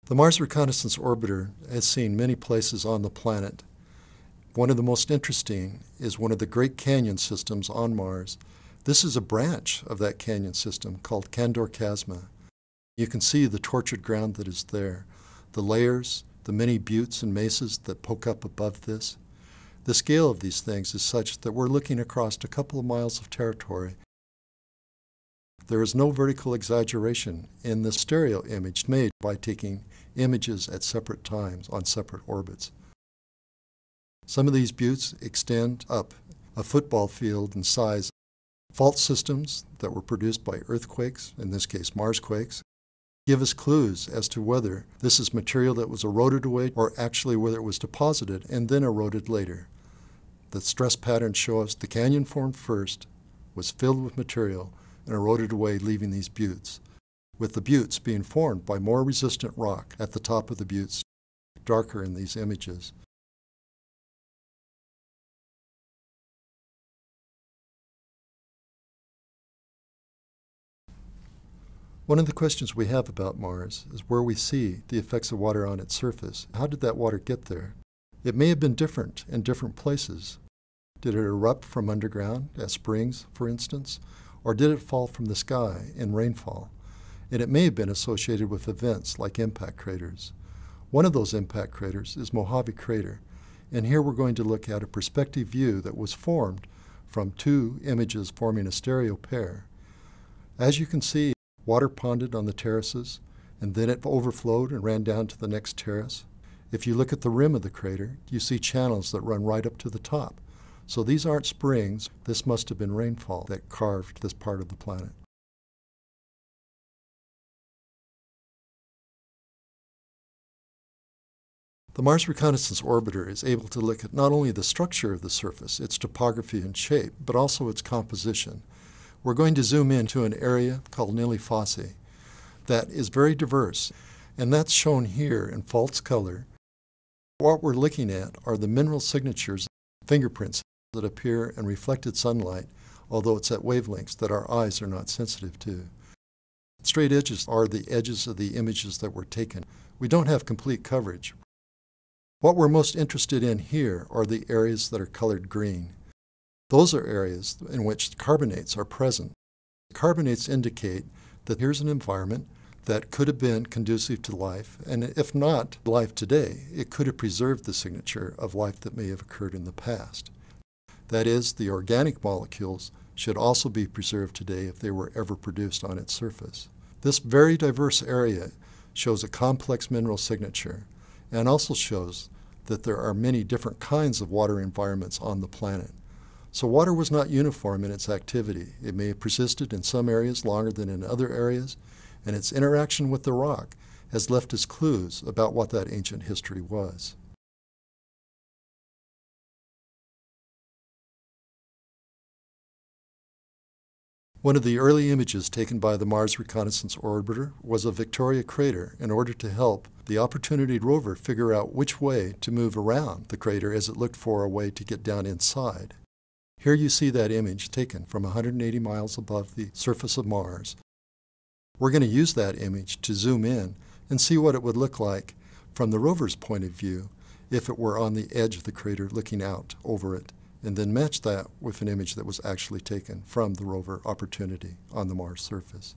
The Mars Reconnaissance Orbiter has seen many places on the planet. One of the most interesting is one of the Great Canyon systems on Mars. This is a branch of that canyon system called Candor Chasma. You can see the tortured ground that is there, the layers, the many buttes and mesas that poke up above this. The scale of these things is such that we're looking across a couple of miles of territory. There is no vertical exaggeration in the stereo image made by taking images at separate times on separate orbits. Some of these buttes extend up a football field in size. Fault systems that were produced by earthquakes, in this case Marsquakes, give us clues as to whether this is material that was eroded away or actually whether it was deposited and then eroded later. The stress patterns show us the canyon formed first, was filled with material, and eroded away, leaving these buttes, with the buttes being formed by more resistant rock at the top of the buttes, darker in these images. One of the questions we have about Mars is where we see the effects of water on its surface. How did that water get there? It may have been different in different places. Did it erupt from underground, as springs, for instance? Or did it fall from the sky in rainfall? And it may have been associated with events like impact craters. One of those impact craters is Mojave Crater. And here we're going to look at a perspective view that was formed from two images forming a stereo pair. As you can see, water ponded on the terraces, and then it overflowed and ran down to the next terrace. If you look at the rim of the crater, you see channels that run right up to the top. So these aren't springs. This must have been rainfall that carved this part of the planet. The Mars Reconnaissance Orbiter is able to look at not only the structure of the surface, its topography and shape, but also its composition. We're going to zoom into an area called Nili Fossae that is very diverse, and that's shown here in false color. What we're looking at are the mineral signatures, fingerprints that appear in reflected sunlight, although it's at wavelengths that our eyes are not sensitive to. Straight edges are the edges of the images that were taken. We don't have complete coverage. What we're most interested in here are the areas that are colored green. Those are areas in which carbonates are present. Carbonates indicate that here's an environment that could have been conducive to life, and if not life today, it could have preserved the signature of life that may have occurred in the past. That is, the organic molecules should also be preserved today if they were ever produced on its surface. This very diverse area shows a complex mineral signature and also shows that there are many different kinds of water environments on the planet. So water was not uniform in its activity. It may have persisted in some areas longer than in other areas, and its interaction with the rock has left us clues about what that ancient history was. One of the early images taken by the Mars Reconnaissance Orbiter was of Victoria Crater in order to help the Opportunity rover figure out which way to move around the crater as it looked for a way to get down inside. Here you see that image taken from 180 miles above the surface of Mars. We're going to use that image to zoom in and see what it would look like from the rover's point of view if it were on the edge of the crater looking out over it, and then match that with an image that was actually taken from the rover Opportunity on the Mars surface.